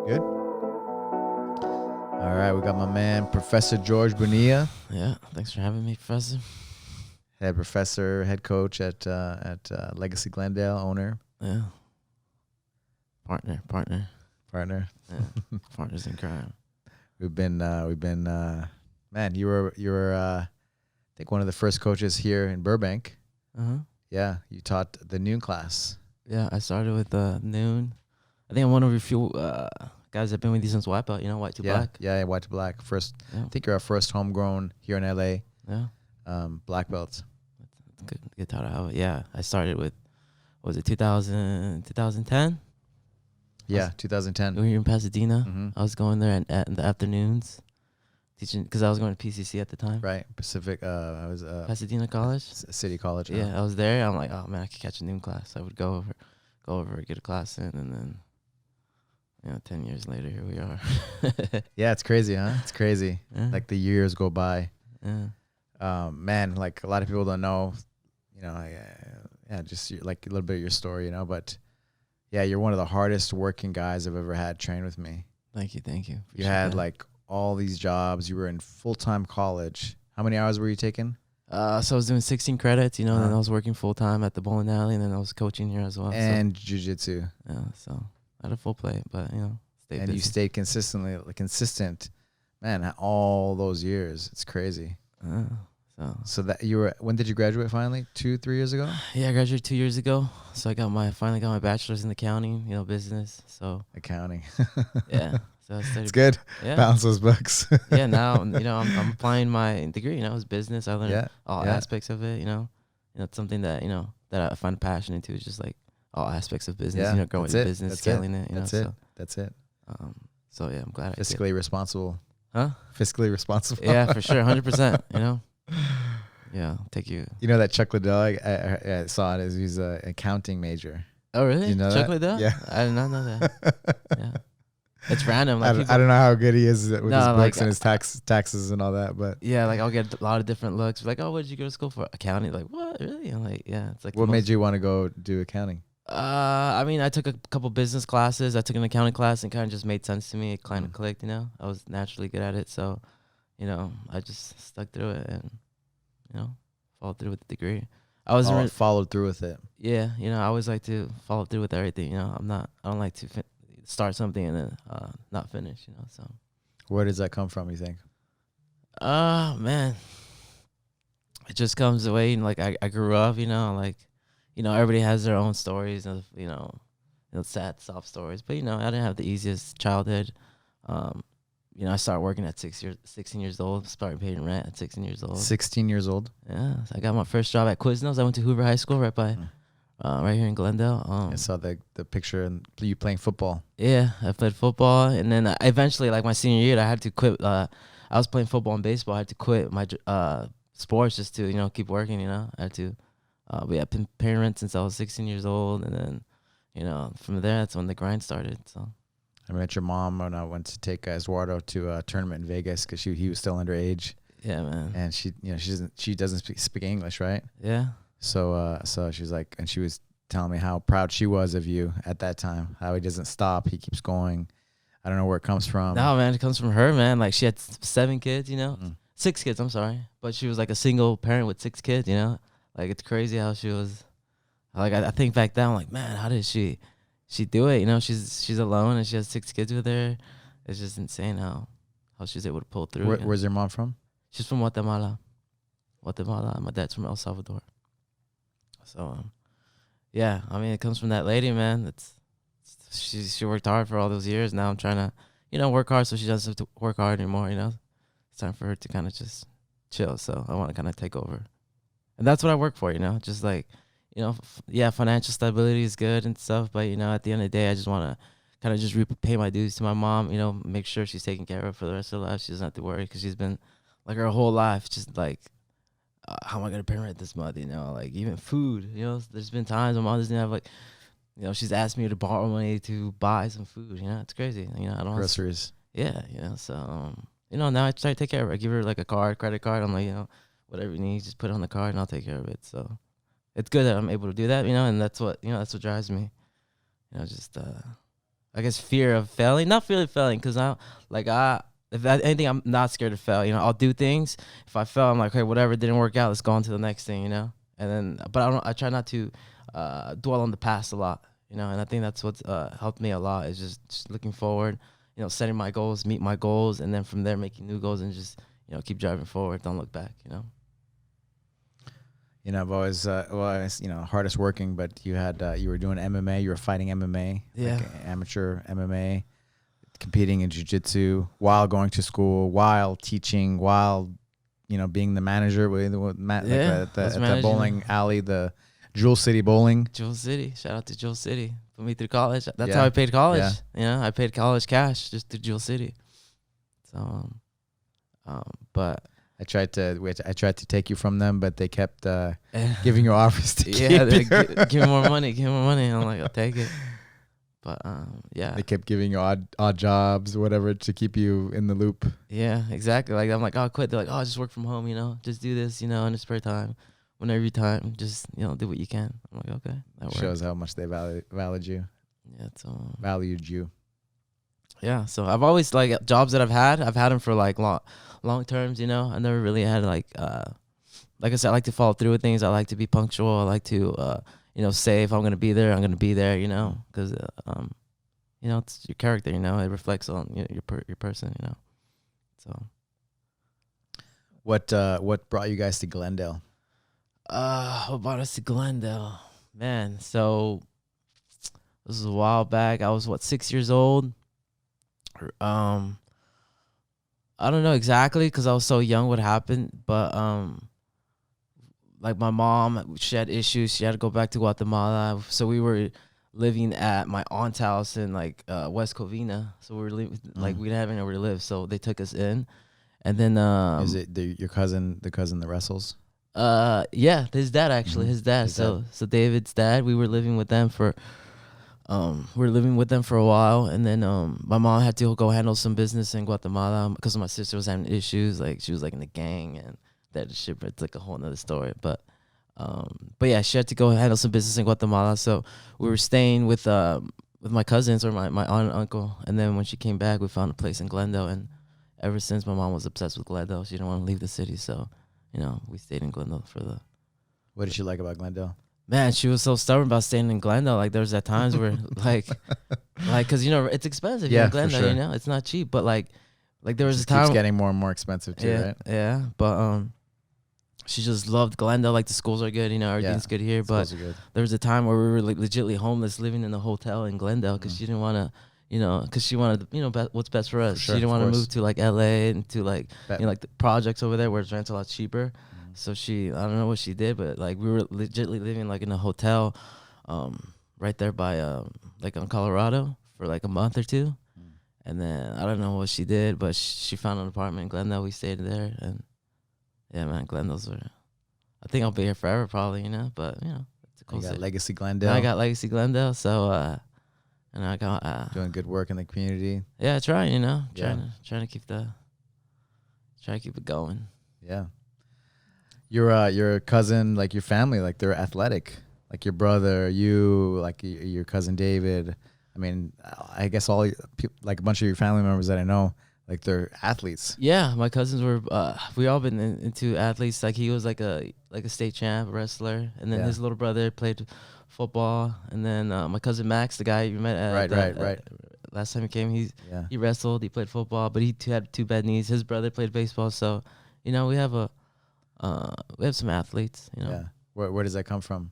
Good? All right, we got my man, Professor Jorge Bonilla, Yeah, thanks for having me, Professor. head coach at Legacy Glendale, owner, Yeah. Partner. partner. Yeah. Partners in crime. Man, you were I think one of the first coaches here in Burbank. Uh-huh. Yeah, you taught the noon class. Yeah, I started with noon. I think I'm one of your few guys that have been with you since Wipeout, white to black. Yeah, white to black. First, Yeah. I think you're our first homegrown here in LA. Yeah. Black belts. That's good title to have. Yeah, I started with, what was it, 2010? Yeah, 2010. We were here in Pasadena. Mm-hmm. I was going there in the afternoons, teaching, because I was going to PCC at the time. Right, Pacific. I was Pasadena College. City College. Yeah, I was there. I'm like, oh man, I could catch a noon class. I would go over, get a class in, and then, 10 years later, here we are. Yeah, it's crazy, huh? It's crazy. Yeah. Like the years go by. Yeah. Man, like a lot of people don't know, just like a little bit of your story, but yeah, you're one of the hardest working guys I've ever had train with me. Thank you. You had like all these jobs. You were in full-time college. How many hours were you taking? So I was doing 16 credits, and then I was working full-time at the bowling alley, and then I was coaching here as well. And jiu-jitsu. Yeah, so I had a full plate, but, stayed And busy. you stayed consistent, man, all those years. It's crazy. So that when did you graduate finally? 2-3 years ago? Yeah, I graduated 2 years ago. So I finally got my bachelor's in accounting, business. So Accounting. yeah. So I studied. It's good. Yeah. Balance those books. Yeah, now, I'm applying my degree, it's business. I learned all aspects of it, It's something that, that I find passion into, is just like all aspects of business, growing a business, scaling it, That's it. So yeah, I'm glad Fiscally responsible. Huh? Fiscally responsible. Yeah, for sure. 100%, Yeah, take you. You know that Chuck Liddell, I saw it, he's an accounting major. Oh, really? You know Chuck that? Liddell? Yeah. I did not know that. Yeah. It's random. I don't know how good he is with his books like, and his taxes and all that, but yeah, like I'll get a lot of different looks. Like, oh, what did you go to school for? Accounting? Like, what? Really? I'm like, yeah. It's like. What made you want to go do accounting? I took a couple business classes. I took an accounting class, and kind of just made sense to me. It kind of clicked, I was naturally good at it, so, I just stuck through it and, followed through with the degree. I was followed through with it. Yeah, I always like to follow through with everything. I don't like to start something and then not finish. So. Where does that come from, you think? Man, it just comes the way. Like I grew up, everybody has their own stories of, sad, soft stories. But I didn't have the easiest childhood. I started working at 16 years old. Started paying rent at 16 years old. 16 years old. Yeah, so I got my first job at Quiznos. I went to Hoover High School right here in Glendale. I saw the picture and you playing football. Yeah, I played football, and then I eventually, like my senior year, I had to quit. I was playing football and baseball. I had to quit my sports just to keep working. I had to. We had been paying rent since I was 16 years old, and then from there, that's when the grind started. So. I met your mom when I went to take Eduardo to a tournament in Vegas because he was still underage. Yeah, man. And she doesn't speak English, right? Yeah. So she was like, and she was telling me how proud she was of you at that time. How he doesn't stop, he keeps going. I don't know where it comes from. No, man, it comes from her, man. Like she had 7 kids, 6 kids. I'm sorry, but she was like a single parent with 6 kids. Like it's crazy how she was. Like I think back then, I'm like, man, how did she do it? She's alone and she has 6 kids with her. It's just insane how she's able to pull through. Where's your mom from? She's from Guatemala. My dad's from El Salvador. So, yeah, it comes from that lady, man. She worked hard for all those years. Now I'm trying to, work hard so she doesn't have to work hard anymore. It's time for her to kind of just chill. So I want to kind of take over, and that's what I work for. Just like. Financial stability is good and stuff, but, at the end of the day, I just want to kind of just repay my dues to my mom, make sure she's taken care of for the rest of her life. She doesn't have to worry because she's been, like, her whole life just, like, how am I going to pay rent this month, like, even food, there's been times my mom doesn't have, like, she's asked me to borrow money to buy some food, it's crazy, I don't groceries. Yeah, so, now I try to take care of her. I give her, like, a credit card. I'm like, whatever you need, just put it on the card and I'll take care of it, so. It's good that I'm able to do that, and that's what drives me. I I guess fear of failing. Not fear of failing, because if anything, I'm not scared to fail. I'll do things. If I fail, I'm like, hey, whatever, didn't work out, let's go on to the next thing. And then, but I try not to dwell on the past a lot. And I think that's what's helped me a lot is just looking forward. Setting my goals, meet my goals, and then from there making new goals and just keep driving forward. Don't look back. I've always, hardest working, but you were doing MMA, you were fighting MMA, yeah, like amateur MMA, competing in jiu-jitsu while going to school, while teaching, while, being the manager at the bowling alley, the Jewel City Bowling. Jewel City. Shout out to Jewel City. Put me through college. That's how I paid college. Yeah. I paid college cash just through Jewel City. So, but I tried to take you from them, but they kept giving you offers to keep give me more money. Give me more money. I'm like, I'll take it. But they kept giving you odd jobs, whatever, to keep you in the loop. Yeah, exactly. Like I'm like, oh, quit. They're like, oh, just work from home. Just do this. In your spare time, whenever you time, just do what you can. I'm like, okay, that works. Shows how much they valued you. Yeah, it's valued you. Yeah, so I've always jobs that I've had them for long terms. I never really had like I said, I like to follow through with things. I like to be punctual. I like to say if I'm gonna be there, I'm gonna be there. Because it's your character. It reflects on your person. So what brought you guys to Glendale? What brought us to Glendale, man? So this was a while back. I was 6 years old. I don't know exactly because I was so young what happened, but my mom, she had issues. She had to go back to Guatemala, so we were living at my aunt's house in West Covina. So we were we didn't have anywhere to live, so they took us in, and then is it your cousin, the cousin that wrestles? Yeah, his dad actually, his dad. So David's dad. We were living with them for. A while, and then my mom had to go handle some business in Guatemala because my sister was having issues. She was in the gang and that shit. It's a whole nother story. But yeah, she had to go handle some business in Guatemala. So we were staying with my cousins or my aunt and uncle. And then when she came back, we found a place in Glendale. And ever since, my mom was obsessed with Glendale. She didn't want to leave the city. So we stayed in Glendale for the. What did she like about Glendale? Man, she was so stubborn about staying in Glendale. There was at times where, because it's expensive. In Glendale, for sure. It's not cheap. But there was a time keeps getting more and more expensive too, right? Yeah, but she just loved Glendale. The schools are good. Everything's good here. But there was a time where we were legitimately homeless, living in a hotel in Glendale because she didn't want to. Because she wanted, what's best for us. For sure, she didn't want to move to LA and to the projects over there where it's rent's a lot cheaper. So I don't know what she did, but we were legitimately living in a hotel, right there by on Colorado for a month or two, and then I don't know what she did, but she found an apartment in Glendale. We stayed there, and yeah, man, Glendale's where I think I'll be here forever, probably, but it's a cool city. Legacy Glendale. I got Legacy Glendale, so and I got doing good work in the community. Yeah, trying to keep it going. Yeah. Your cousin, your family, they're athletic. Your brother, you, your cousin David. I mean, I guess all a bunch of your family members that I know, they're athletes. Yeah, my cousins were. We all been into athletes. He was a state champ wrestler, and then his little brother played football, and then my cousin Max, the guy you met at right. Last time he came, he wrestled, he played football, but he had 2 bad knees. His brother played baseball, so we have some athletes. Yeah. Where does that come from?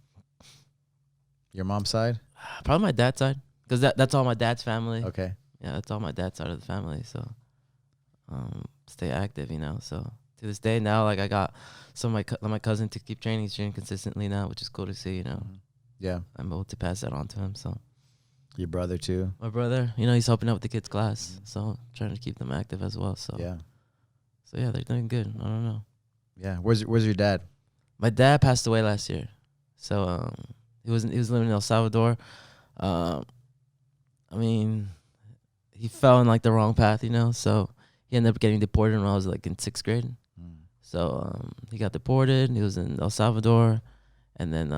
Your mom's side? Probably my dad's side, because that's all my dad's family. Okay. Yeah, that's all my dad's side of the family. So, stay active, So to this day now, I got some of my cousin to keep training. He's training consistently now, which is cool to see. Yeah. I'm able to pass that on to him. So. Your brother too? My brother, he's helping out with the kids' class, so trying to keep them active as well. So. Yeah. So yeah, they're doing good. I don't know. Yeah. Where's your dad? My dad passed away last year. So he was living in El Salvador. He fell in the wrong path, so he ended up getting deported when I was in 6th grade. So he got deported. He was in El Salvador, and then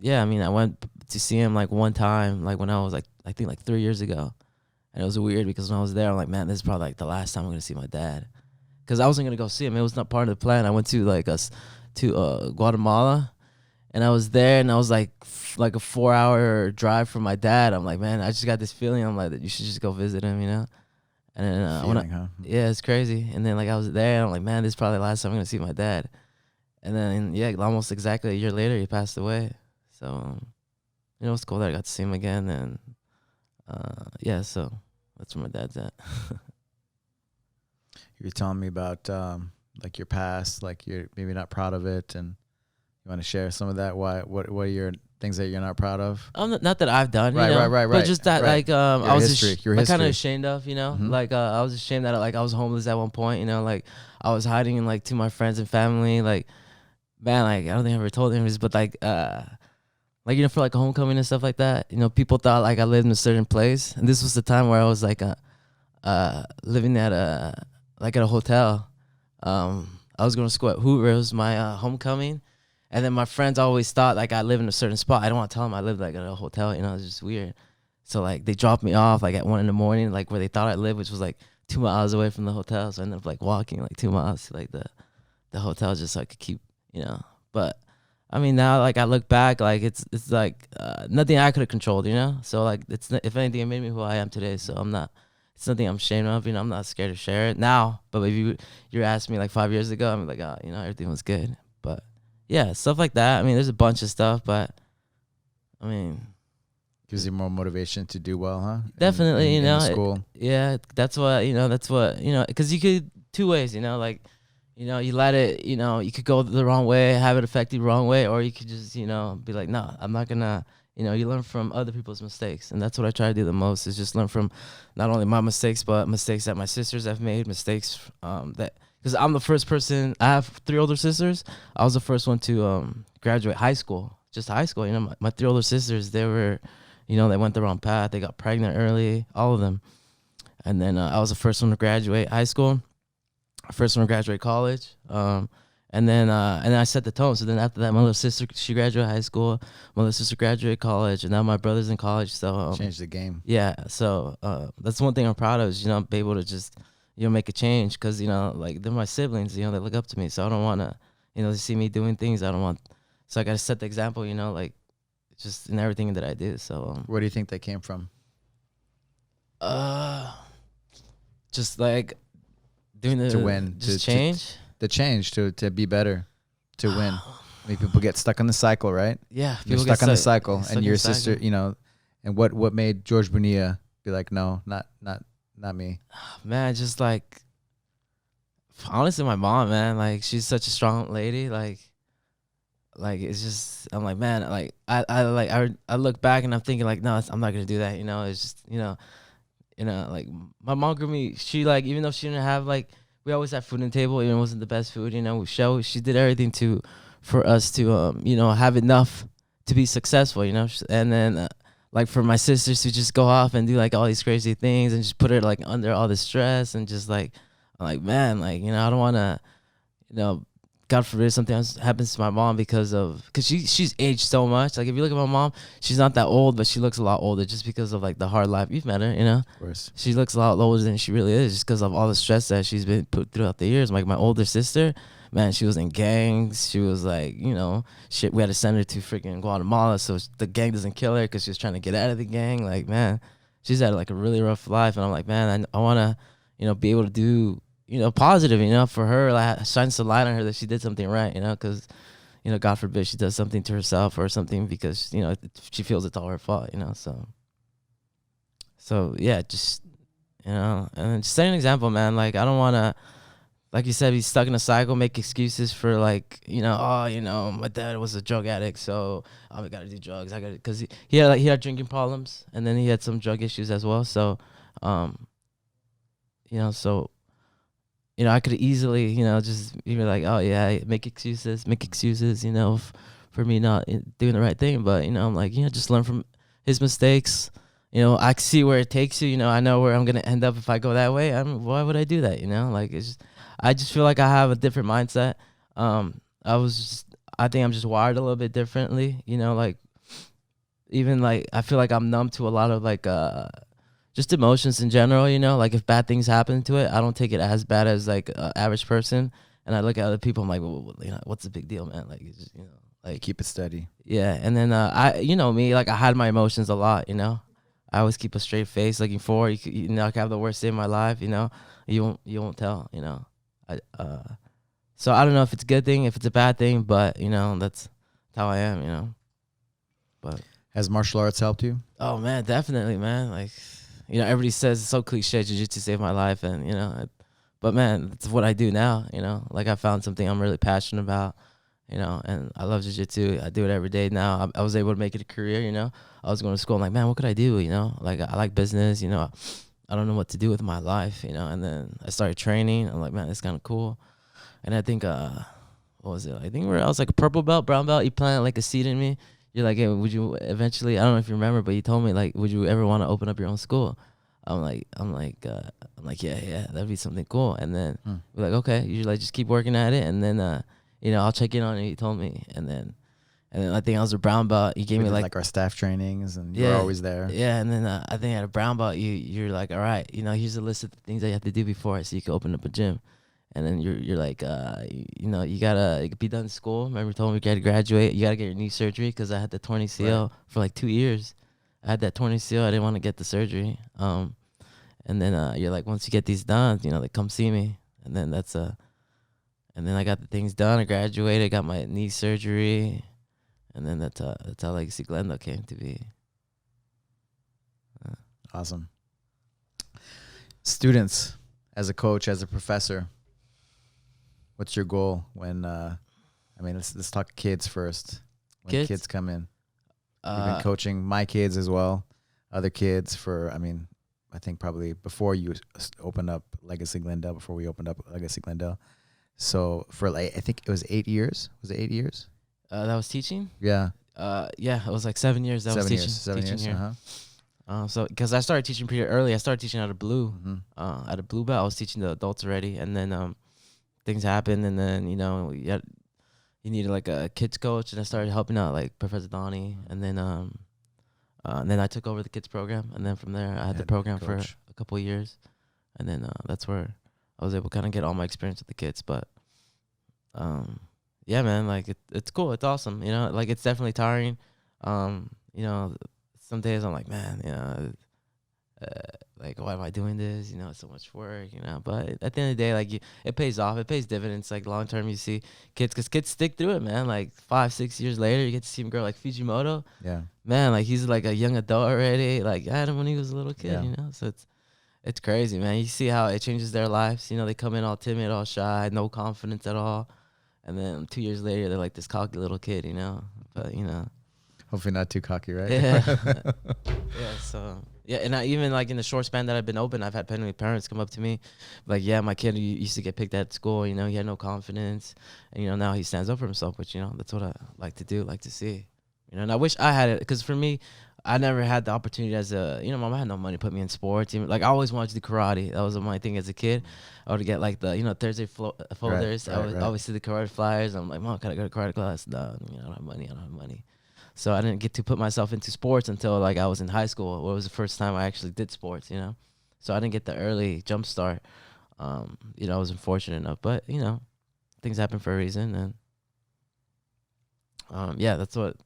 yeah, I mean, I went to see him like one time, like when I was like, I think like 3 years ago. And it was weird because when I was there, I'm like, man, this is probably like the last time I'm going to see my dad. Because I wasn't going to go see him. It was not part of the plan. I went to like us to Guatemala. And I was there, and I was like like a 4 hour drive from my dad. I'm like, man, I just got this feeling. I'm like, that you should just go visit him, you know? And then when Feeling, huh? yeah, it's crazy. And then like I was there, and I'm like, man, this is probably the last time I'm gonna see my dad. And then yeah, almost exactly a year later, he passed away. So it's cool that I got to see him again. And yeah, so that's where my dad's at. You were telling me about like your past, like you're maybe not proud of it, and you want to share some of that. What are your things that you're not proud of? Not that I've done, Right. but just that right. like I was your like kind of history. ashamed of, Mhm. like I was ashamed that like I was homeless at one point, like I was hiding like to my friends and family, like man, like I don't think I ever told him this, but like for like homecoming and stuff like that, people thought like I lived in a certain place, and this was the time where I was like living at a hotel. I was going to school at Hoover. It was my homecoming. And then my friends always thought like I live in a certain spot. I don't want to tell them I lived like at a hotel. It's just weird. So like they dropped me off like at 1 a.m, like where they thought I lived, which was like 2 miles away from the hotel. So I ended up like walking like 2 miles to like the hotel just so I could keep. But I mean now like I look back, like it's like nothing I could have controlled. So like if anything, it made me who I am today. So I'm not. It's nothing I'm ashamed of. I'm not scared to share it now. But if you asked me like 5 years ago, I'm like, oh, everything was good. But yeah, stuff like that. I mean, there's a bunch of stuff, but I mean, Gives you more motivation to do well, huh? definitely, in the school. yeah, that's what, because you could two ways, like, you let it, you could go the wrong way, have it affect you the wrong way, or you could just, be like, no, I'm not gonna, you learn from other people's mistakes. And that's what I try to do the most, is just learn from not only my mistakes, but mistakes that my sisters have made, mistakes that, because I'm the first person, I have 3 older sisters. I was the first one to graduate high school, just high school. My 3 older sisters, they were, they went the wrong path. They got pregnant early, all of them. And then I was the first one to graduate high school, first one to graduate college. And then I set the tone. So then after that, my little sister, she graduated high school. My little sister graduated college, and now my brother's in college. So Change the game. yeah. So that's one thing I'm proud of, is be able to just make a change, because like they're my siblings. They look up to me. So I don't want to they see me doing things I don't want. So I got to set the example. Like just in everything that I do. So Where do you think that came from? just like doing To win, just to change. The change to be better, to win. I mean, people get stuck in the cycle, right? Yeah, You're people get stuck on the cycle, stuck and in your the sister, cycle. and what made Jorge Bonilla be like, no, not me. Man, just like honestly, my mom, man, like she's such a strong lady. Like it's just, I'm like, man, like I look back and I'm thinking like, no, I'm not gonna do that. It's just like my mom grew me. She like, even though she didn't have like, we always had food on the table. Even if it wasn't the best food. She did everything for us to have enough to be successful. And then like for my sisters to just go off and do like all these crazy things and just put her like under all the stress, and just like, I'm like, man, like I don't want to, God forbid something else happens to my mom, because she's aged so much. Like if you look at my mom, she's not that old, but she looks a lot older just because of like the hard life. You've met her, Of course. She looks a lot older than she really is, just because of all the stress that she's been put throughout the years. Like my older sister, man, she was in gangs. She was like, shit. We had to send her to freaking Guatemala so the gang doesn't kill her, because she was trying to get out of the gang. Like, man, she's had like a really rough life, and I'm like, man, I want to, be able to do, positive, for her, like shines the light on her that she did something right, because, God forbid she does something to herself or something, because, she feels it's all her fault, So yeah, just, and just set an example, man. Like I don't want to, like you said, be stuck in a cycle, make excuses for like, my dad was a drug addict, so I got to do drugs. I got to, because he had drinking problems, and then he had some drug issues as well. So, so. I could easily, just be like, oh yeah, make excuses, for me not doing the right thing. But I'm like, just learn from his mistakes. I see where it takes you. I know where I'm gonna end up if I go that way. Why would I do that? Like I just feel like I have a different mindset. I think I'm just wired a little bit differently. Like even like I feel like I'm numb to a lot of like just emotions in general, you know, like if bad things happen to it, I don't take it as bad as like average person. And I look at other people, I'm like, well, you know, what's the big deal, man? Like, it's just, you know, You like, keep it steady. yeah. And then I, you know, me, like I hide my emotions a lot, you know. I always keep a straight face looking forward. You know, I could have the worst day of my life, you know. You won't tell, you know. I so I don't know if it's a good thing, if it's a bad thing, but you know, that's how I am, you know. But Has martial arts helped you? oh man, definitely, man. Like, you know, everybody says it's so cliche, jiu-jitsu saved my life, and you know, but man, it's what I do now. You know, like I found something I'm really passionate about. You know, and I love jiu-jitsu. I do it every day now. I was able to make it a career. You know, I was going to school. I'm like, man, what could I do? You know, like I like business. You know, I don't know what to do with my life. You know, and then I started training. I'm like, man, it's kind of cool. And I think what was it? I think I was like a purple belt, brown belt. You planted like a seed in me. You're like, hey, would you eventually? I don't know if you remember, but you told me like, would you ever want to open up your own school? I'm like, yeah, that'd be something cool. And then we're like, okay, you like just keep working at it, and then you know, I'll check in on it. He told me, and then I think I was a brown belt. He gave We me did like like our staff trainings, and you were always there. yeah, and then I think at a brown belt, you're like, all right, you know, here's a list of the things that you have to do before, so you can open up a gym. And then you're like, you know, you gotta be done school. Remember, you told me you gotta graduate. You gotta get your knee surgery because I had the torn ACL for like 2 years. I had that torn ACL. I didn't want to get the surgery. And then you're like, once you get these done, you know, like come see me. And then and then I got the things done. I graduated, got my knee surgery, and then that's how Legacy Glendale came to be. Awesome. Students, as a coach, as a professor, what's your goal when? I mean, let's talk kids first. When kids come in, you've been coaching my kids as well, other kids for. I mean, I think probably before you opened up Legacy Glendale, before we opened up Legacy Glendale. So for like, I think it was 8 years. Was it 8 years? That was teaching. Yeah. Yeah, it was like 7 years. That was teaching. 7 years. Here. So because I started teaching pretty early. I started teaching out of blue. Out of blue belt, I was teaching the adults already, and then things happened, and then you know you needed like a kids coach, and I started helping out like Professor Donnie, and then I took over the kids program, and then from there I had the program for a couple of years, and then that's where I was able to kind of get all my experience with the kids. But yeah, man, like it's cool, it's awesome, you know, like it's definitely tiring. You know, some days I'm like, man, you know, like why am I doing this? You know, it's so much work, you know. But at the end of the day, like it pays off. It pays dividends. Like long term, you see kids, because kids stick through it, man. Like 5-6 years later, you get to see him grow. Like Fujimoto, Yeah, man, like he's like a young adult already. Like I had him when he was a little kid, you know. So it's crazy, man. You see how it changes their lives. You know, they come in all timid, all shy, no confidence at all, and then 2 years later, they're like this cocky little kid, you know. But you know. hopefully not too cocky, right? Yeah. Yeah. So yeah, and I even like in the short span that I've been open, I've had plenty parents come up to me, like, yeah, my kid used to get picked at school. You know, he had no confidence, and you know now he stands up for himself. Which you know that's what I like to do, like to see. You know, and I wish I had it, because for me, I never had the opportunity as a, you know, mom had no money to put me in sports. Even, like I always wanted to do karate. That was my thing as a kid. I would get like the, you know, Thursday folders. I would always see the karate flyers. I'm like, mom, can I go to karate class? No, you know, I don't have money. I don't have money. So I didn't get to put myself into sports until like I was in high school. It was the first time I actually did sports, you know. So I didn't get the early jump start. You know, I wasn't fortunate enough, but you know, things happen for a reason, and yeah, that's what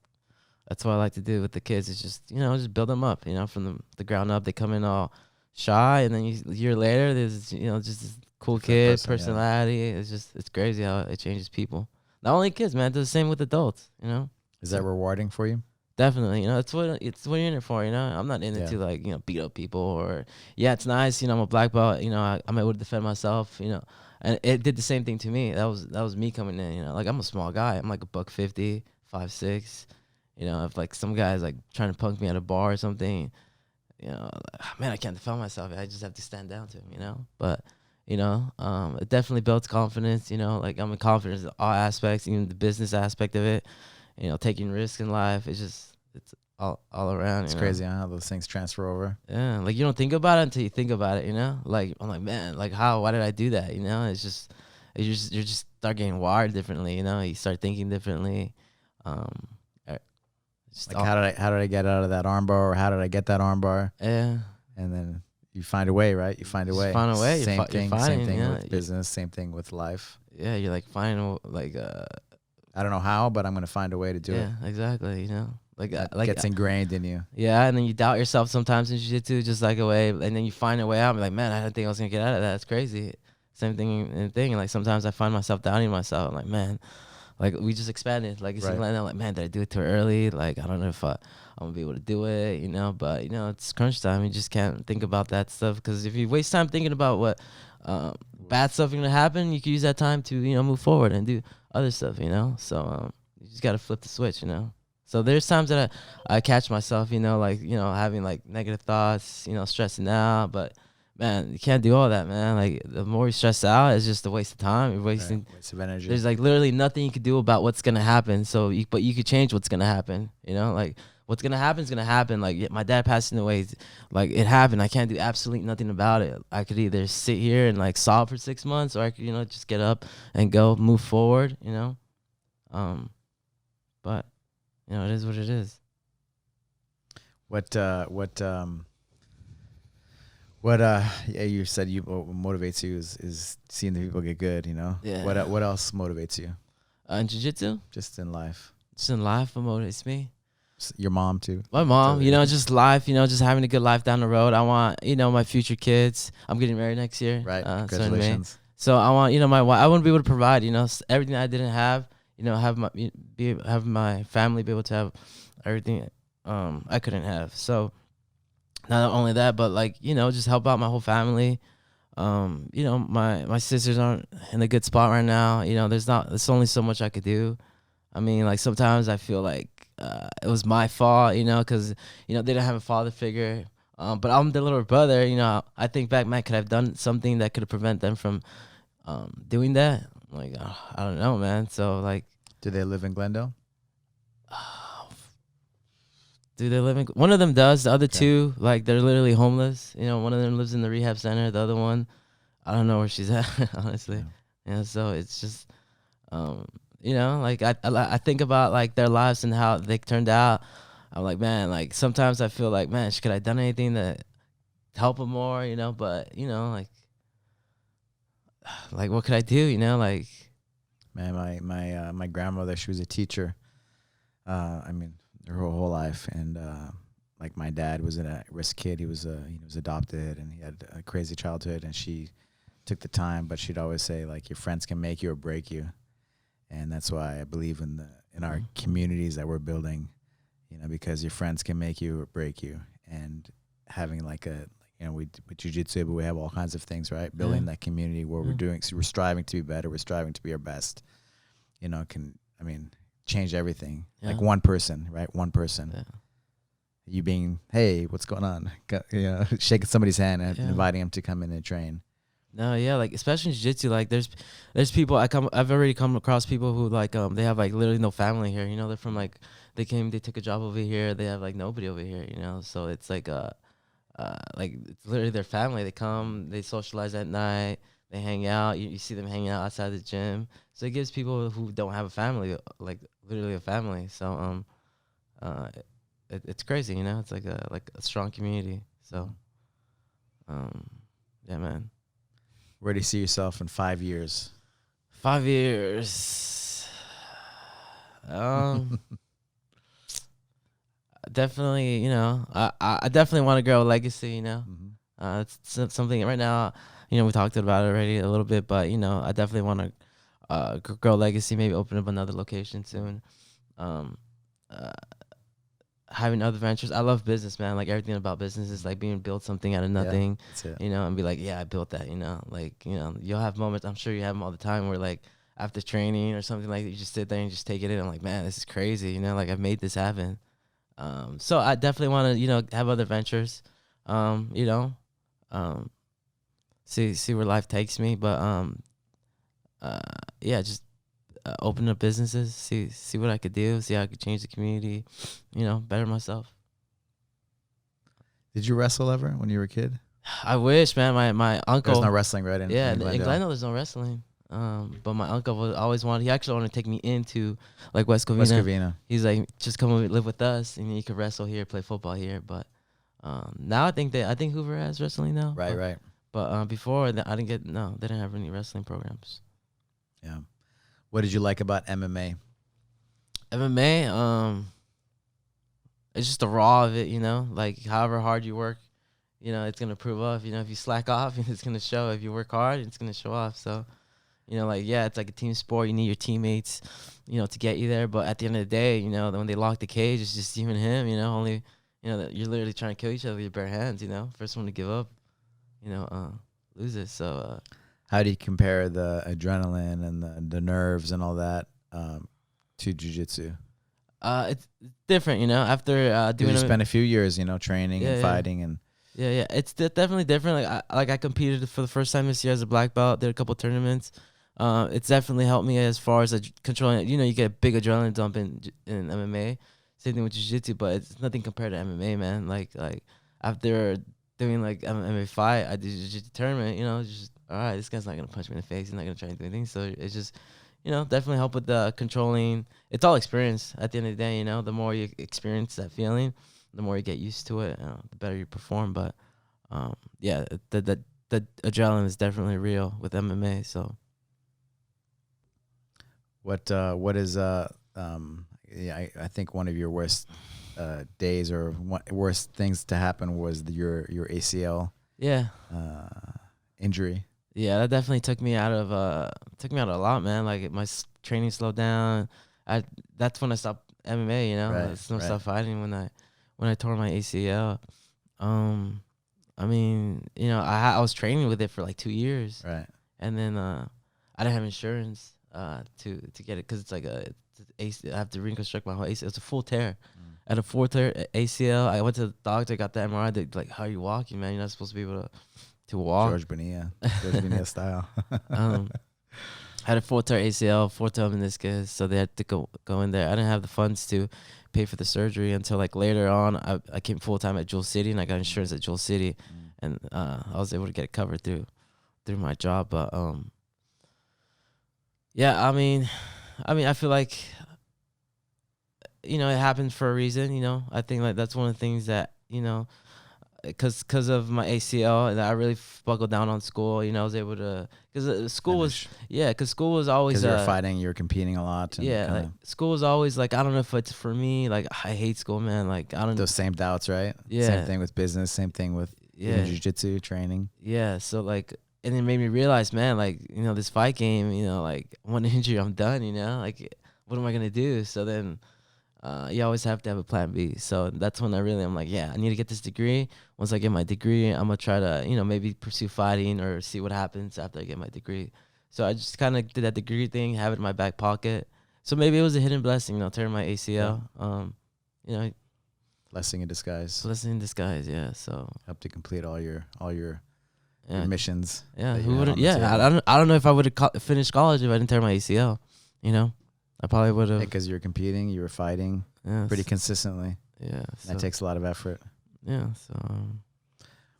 I like to do with the kids. Is just, you know, just build them up, you know, from the ground up. They come in all shy, and then a year later, there's, you know, just this cool kid personality. Yeah. It's crazy how it changes people. Not only kids, man. It does the same with adults, you know. Is that rewarding for you? Definitely, you know, it's what you're in it for, you know. I'm not in it to like, you know, beat up people, or yeah, it's nice, you know, I'm a black belt, you know, I'm able to defend myself, you know, and it did the same thing to me. That was me coming in, you know, like I'm a small guy, I'm like a $150, 5'6", you know. If like some guy's like trying to punk me at a bar or something, you know, man, I can't defend myself. I just have to stand down to him, you know. But you know, it definitely builds confidence, you know. Like I'm confident in all aspects, even the business aspect of it. You know, taking risks in life, it's all around. It's crazy how those things transfer over. Yeah, like you don't think about it until you think about it, you know? Like I'm like, man, like why did I do that? You know, it's just you just start getting wired differently, you know? You start thinking differently. It's Just Like how did I get out of that armbar, or how did I get that armbar? yeah. And then you find a way, right? You find a Just way. find a way. Same thing. Same Finding, thing yeah. with business. Same thing with life. Yeah, you're like finding like I don't know how, but I'm gonna find a way to do it. yeah, exactly. You know, like That like gets ingrained in you. yeah, and then you doubt yourself sometimes in jiu-jitsu, just like a way, and then you find a way out. I'm like, man, I didn't think I was gonna get out of that. That's crazy. Same thing and thing. Like sometimes I find myself doubting myself. I'm like, man, like we just expanded. Like it's Right. like, man, did I do it too early? Like I don't know if I'm gonna be able to do it. You know, but you know, it's crunch time. You just can't think about that stuff because if you waste time thinking about what bad stuff is gonna happen, you can use that time to move forward and do other stuff. You know, so you just gotta flip the switch. You know. So there's times that I catch myself, like, having like negative thoughts, stressing out. But man, you can't do all that, man. Like the more you stress out, it's just a waste of time. You're wasting. Right. Waste of energy. There's like literally nothing you can do about what's gonna happen. So, but you could change what's gonna happen. Like what's gonna happen is gonna happen. Like my dad passing away, like it happened. I can't do absolutely nothing about it. I could either sit here and like sob for 6 months, or I could, just get up and go move forward. But. It is what it is. What you said what motivates you is seeing the people get good, Yeah. What else motivates you? In jiu-jitsu? Just in life. Just in life, what motivates me? Your mom too. My mom, just life, just having a good life down the road. I want, my future kids. I'm getting married next year. Right. So in May. Congratulations. So I want, my wife, I want to be able to provide, everything I didn't have, have my family be able to have everything I couldn't have. So not only that, but like, just help out my whole family. My sisters aren't in a good spot right now. There's only so much I could do. I mean, like sometimes I feel like it was my fault, because, they didn't have a father figure. But I'm the little brother, I think back, man, could I have done something that could have prevented them from doing that? Like, I don't know, man. So, like. Do they live in Glendale? Do they live in? One of them does. The other Okay. two, like, they're literally homeless. One of them lives in the rehab center. The other one, I don't know where she's at, honestly. Yeah. So it's just, like I think about like their lives and how they turned out. I'm like, man, like sometimes I feel like, man, could I done anything to help them more? But like what could I do? Like. Man, my grandmother, she was a teacher. I mean, her whole life, and like my dad was an at-risk kid. He was adopted, and he had a crazy childhood. And she took the time, but she'd always say like, your friends can make you or break you, and that's why I believe in our communities that we're building, because your friends can make you or break you, and having like with jiu-jitsu, but we have all kinds of things, right? Building that community where we're striving to be better. We're striving to be our best, change everything. Yeah. Like one person, right? One person. Yeah. You being, hey, what's going on? Shaking somebody's hand and inviting them to come in and train. No, yeah, like especially in jiu-jitsu, like there's people I've already come across people who like they have like literally no family here. They're from like they took a job over here. They have like nobody over here. So it's like like it's literally their family. They come, they socialize at night, they hang out. You see them hanging out outside the gym. So it gives people who don't have a family, like literally a family. So it's crazy, It's like a strong community. So yeah, man. Where do you see yourself in 5 years? 5 years. Definitely, I definitely want to grow a legacy, It's something right now, we talked about it already a little bit, but, I definitely want to grow a legacy, maybe open up another location soon. Having other ventures. I love business, man. Like everything about business is like being build something out of nothing, and be like, yeah, I built that, you'll have moments, I'm sure you have them all the time where like after training or something like that, you just sit there and just take it in. I'm like, man, this is crazy, like I've made this happen. So I definitely want to, have other ventures, see where life takes me. But, yeah, just open up businesses, see what I could do, see how I could change the community, better myself. Did you wrestle ever when you were a kid? I wish, man. My uncle. There's no wrestling, right? In in Glendale. Glendale, there's no wrestling. But my uncle always wanted. He actually wanted to take me into like West West Covina. Covina. He's like, just come live with us, and you could wrestle here, play football here. But now I think Hoover has wrestling now. Right, right. But before that, I didn't get they didn't have any wrestling programs. Yeah. What did you like about MMA? MMA, it's just the raw of it, you know. Like however hard you work, you know, it's gonna prove off. You know, if you slack off, it's gonna show. If you work hard, it's gonna show off. So, you know, like yeah, it's like a team sport. You need your teammates, you know, to get you there. But at the end of the day, you know, when they lock the cage, it's just you and him. You know, only you know that you're literally trying to kill each other with your bare hands. You know, first one to give up, you know, loses. So. How do you compare the adrenaline and the nerves and all that to jiu-jitsu? It's different, you know. After Did you spend a few years, you know, training and fighting and yeah, it's definitely different. Like I competed for the first time this year as a black belt. Did a couple tournaments. It's definitely helped me as far as controlling. You know, you get a big adrenaline dump in MMA. Same thing with jiu-jitsu, but it's nothing compared to MMA, man. Like after doing like MMA fight, I did jiu-jitsu tournament. You know, just all right, this guy's not gonna punch me in the face. He's not gonna try to do anything. So it's just, you know, definitely help with the controlling. It's all experience at the end of the day. You know, the more you experience that feeling, the more you get used to it, the better you perform. But yeah, the adrenaline is definitely real with MMA. So what is yeah, I think one of your worst days or worst things to happen was your ACL yeah, injury. yeah, that definitely took me out of a lot, man. Like my training slowed down. That's when I stopped MMA. You know, Right, I stopped fighting when I tore my ACL. I mean, you know, I was training with it for like 2 years, Right. and then I didn't have insurance to get it because it's like I have to reconstruct my whole ACL. It's a full tear. I had a full tear ACL. I went to the doctor, got the MRI. They're like, "How are you walking, man? You're not supposed to be able to walk." Jorge Bonilla style. Had a full tear ACL, full tear meniscus, so they had to go in there. I didn't have the funds to pay for the surgery until like later on. I came full time at Jewel City, and I got insurance at Jewel City, and I was able to get it covered through my job. But yeah, I mean, I feel like, you know, it happened for a reason. You know, I think like that's one of the things that, you know, because of my ACL, and I really buckled down on school. You know, I was able to, because school was always because you were fighting, you were competing a lot. And yeah, like school was always like, I don't know if it's for me. Like I hate school, man. Like I don't those same doubts, right? Yeah. Same thing with business. Same thing with jiu-jitsu training. Yeah, so like, and it made me realize, man, like, you know, this fight game, you know, like one injury, I'm done. You know, like what am I gonna do? So then. You always have to have a plan B. So that's when I'm like, yeah, I need to get this degree. Once I get my degree, I'm going to try to, you know, maybe pursue fighting or see what happens after I get my degree. So I just kind of did that degree thing, have it in my back pocket. So maybe it was a hidden blessing, you know, tearing my ACL. You know, blessing in disguise. Blessing in disguise, yeah. So helped to complete all your missions. Yeah, who would? Yeah, I don't know if I would have finished college if I didn't tear my ACL. You know. I probably would have. Because you're competing, you were fighting pretty consistently. Yeah. That takes a lot of effort. Yeah. So.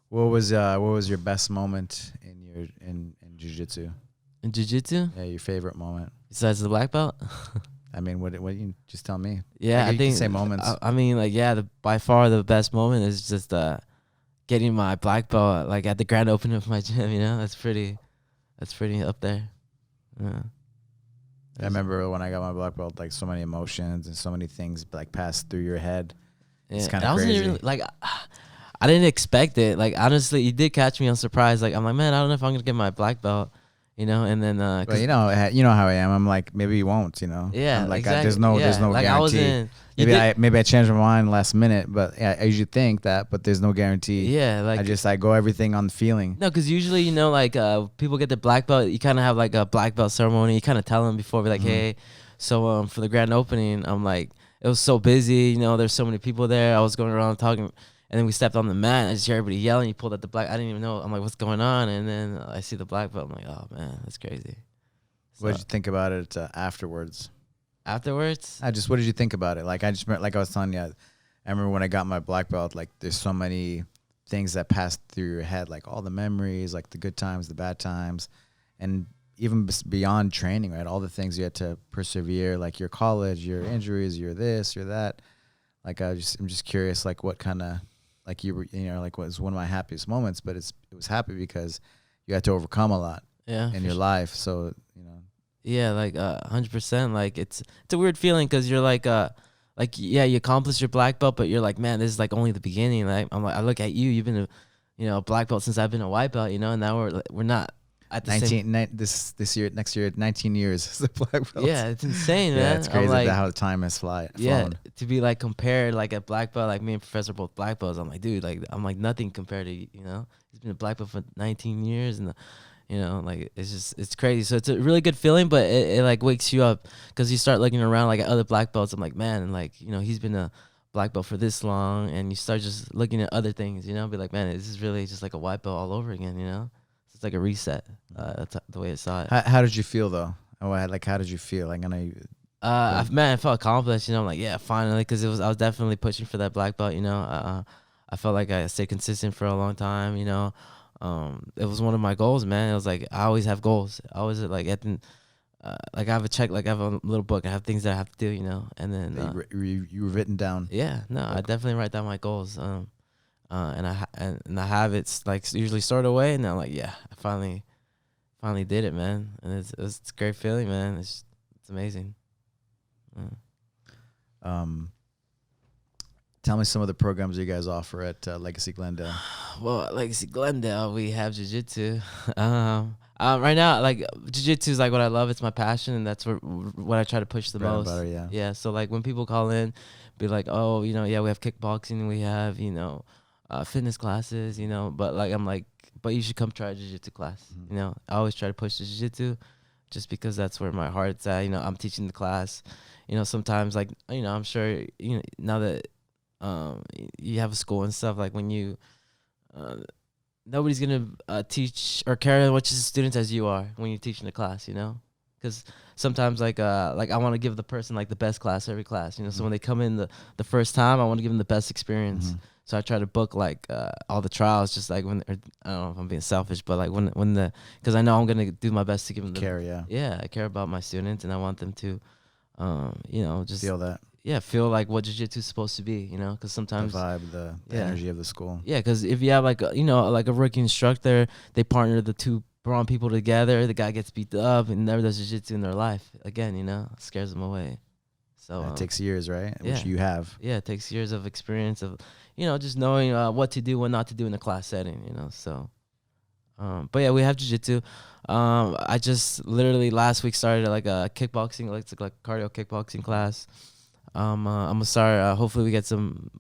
What was your best moment in jiu-jitsu? In jiu-jitsu? Yeah, your favorite moment. Besides the black belt? I mean, what you just tell me. Yeah, I think you can say moments. I mean, like, yeah, by far the best moment is just getting my black belt like at the grand opening of my gym. You know, that's pretty up there. Yeah. I remember when I got my black belt, like so many emotions and so many things like passed through your head. Yeah. It's kind of crazy. Even, like, I didn't expect it. Like, honestly, you did catch me on surprise. Like, I'm like, man, I don't know if I'm gonna get my black belt, you know. And then, well, you know how I am. I'm like, maybe you won't, you know. Yeah, I'm like, exactly. There's no like guarantee. Maybe I changed my mind last minute, but I usually think that, but there's no guarantee. Yeah, like I go everything on the feeling. No, because usually, you know, like people get the black belt, you kind of have like a black belt ceremony. You kind of tell them before, be like, hey, so for the grand opening, I'm like, it was so busy, you know, there's so many people there. I was going around talking, and then we stepped on the mat, and I just hear everybody yelling. You pulled out the black, I didn't even know. I'm like, what's going on? And then I see the black belt. I'm like, oh man, that's crazy. What did you think about it afterwards? Afterwards, what did you think about it? Like I was telling you, I remember when I got my black belt, like there's so many things that passed through your head, like all the memories, like the good times, the bad times, and even beyond training, right? All the things you had to persevere, like your college, your injuries, your this, your that. Like I'm just curious, like what kind of, like you were, like what was one of my happiest moments, but it was happy because you had to overcome a lot in your life. So, Yeah, like 100%. Like it's a weird feeling because you're like yeah, you accomplished your black belt, but you're like, man, this is like only the beginning. Like I'm like, I look at you, you've been a black belt since I've been a white belt, and now we're not at the 19 same. this year, next year, 19 years as a black belt. Yeah, it's insane, man. Yeah, it's crazy like, how the time has flown. Yeah, to be like compared like a black belt, like me and Professor both black belts. I'm like, dude, like I'm like nothing compared to He's been a black belt for 19 years, and like it's crazy. So it's a really good feeling, but it like wakes you up because you start looking around like at other black belts. I'm like, man, and like he's been a black belt for this long, and you start just looking at other things. Be like, man, this is really just like a white belt all over again. It's like a reset. That's the way I saw it. How did you feel though? How did you feel? Like I know you. I felt accomplished. I'm like, yeah, finally, because I was definitely pushing for that black belt. I felt like I stayed consistent for a long time. It was one of my goals, man. It was like I always have goals. I always like like I have a check, like I have a little book. I have things that I have to do, and then you were written down. Yeah, no, I definitely write down my goals. And I have it like usually stored away, and I'm like, yeah, I finally did it, man. And it's a great feeling, man. It's amazing. Tell me some of the programs you guys offer at Legacy Glendale. Well, at Legacy Glendale, we have jiu-jitsu. Right now, like jiu-jitsu is like what I love. It's my passion, and that's what I try to push the most. Butter, yeah. So like when people call in, be like, oh, yeah, we have kickboxing, we have fitness classes, but like I'm like, but you should come try a jiu-jitsu class. Mm-hmm. I always try to push the jiu-jitsu, just because that's where my heart's at. I'm teaching the class. Sometimes like I'm sure now that you have a school and stuff, like when you nobody's gonna teach or care as much as the students as you are when you're teaching the class, because sometimes like I want to give the person like the best class every class, so when they come in the first time, I want to give them the best experience. So I try to book like all the trials, just like when I don't know if I'm being selfish, but like when because I know I'm gonna do my best to give them I care about my students, and I want them to just feel that. Yeah, feel like what jiu-jitsu is supposed to be, because sometimes the vibe, the energy of the school. Yeah, because if you have like like a rookie instructor, they partner the two brawn people together. The guy gets beat up and never does jiu-jitsu in their life again. It scares them away. So it takes years, right? Yeah. Which you have. Yeah, it takes years of experience of just knowing what to do, what not to do in a class setting. So. But yeah, we have jiu-jitsu. I just literally last week started like a kickboxing, like cardio kickboxing class. I'm gonna start. Hopefully, we get some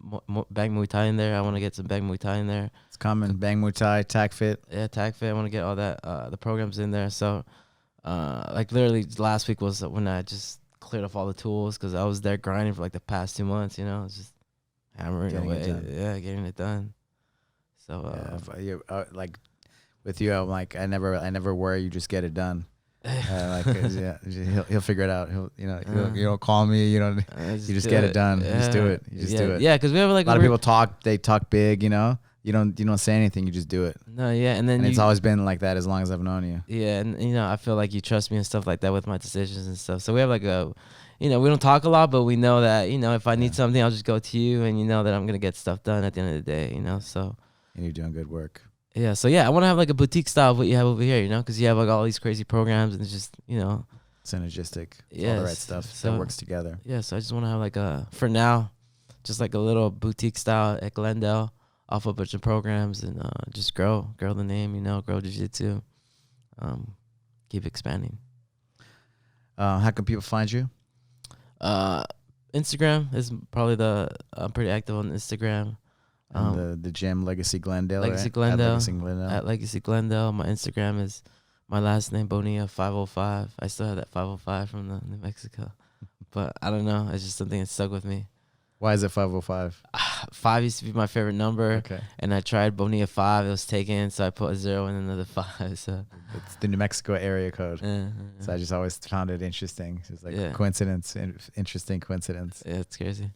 bang Muay Thai in there. I want to get some bang Muay Thai in there. It's coming. Bang Muay Thai, Tag Fit. Yeah, Tag Fit. I want to get all that the programs in there. So, like literally last week was when I just cleared off all the tools because I was there grinding for like the past 2 months. It's just hammering away. Yeah, getting it done. So like with you, I'm like I never worry. You just get it done. He'll figure it out. He'll call me. You just get it done. You just do it. You just do it. Yeah, because we have like a lot of people talk. They talk big. You don't say anything. You just do it. No, yeah, and then it's always been like that as long as I've known you. Yeah, and I feel like you trust me and stuff like that with my decisions and stuff. So we have like we don't talk a lot, but we know that if I need something, I'll just go to you, and that I'm gonna get stuff done at the end of the day. So. And you're doing good work. Yeah, so I want to have like a boutique style of what you have over here, because you have like all these crazy programs and it's just, synergistic. It's all the right stuff that works together. Yeah, so I just want to have like for now, just like a little boutique style at Glendale, offer a bunch of programs and just grow the name, grow jiu-jitsu, keep expanding. How can people find you? Instagram is probably I'm pretty active on Instagram. The gym, Legacy Glendale. Legacy Glendale. At Legacy Glendale. My Instagram is my last name, Bonilla 505. I still have that 505 from New Mexico. But I don't know. It's just something that stuck with me. Why is it 505? 5 used to be my favorite number. Okay. And I tried Bonilla 5. It was taken, so I put a 0 and another 5. So it's the New Mexico area code. So I just always found it interesting. It's like a coincidence, interesting coincidence. Yeah, it's crazy.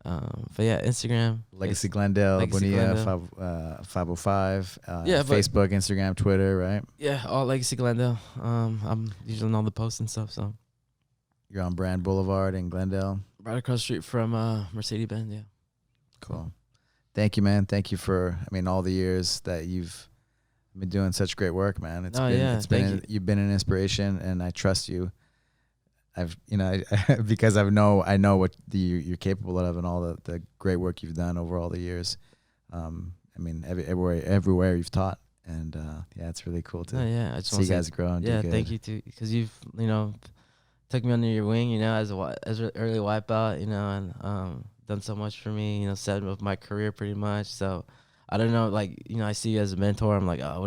But yeah, Instagram, Legacy Glendale, Legacy Bonilla, Glendale. 505, Yeah, but Facebook, Instagram, Twitter, right? yeah, all Legacy Glendale. I'm usually on all the posts and stuff. So You're on Brand Boulevard in Glendale. right across the street from Mercedes Benz. Yeah. Cool. Thank you, man. Thank you for, I mean, all the years that you've been doing such great work, man. You've been an inspiration, and I trust you. Because I know what you're capable of, and all the great work you've done over all the years. I mean, everywhere you've taught, and yeah, it's really cool to I just see you guys grow and do good. thank you too, because you've took me under your wing, as an early wipeout, and done so much for me, setting up my career pretty much. So I don't know, I see you as a mentor. I'm like, oh,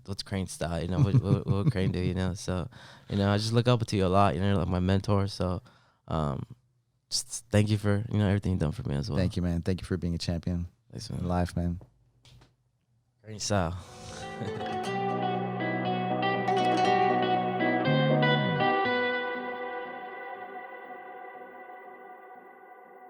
what's Crane's style? What would Crane do? So, I just look up to you a lot. You're like my mentor. So, just thank you for everything you've done for me as well. Thank you, man. Thank you for being a champion. Thanks, man. In life, man. Crane style.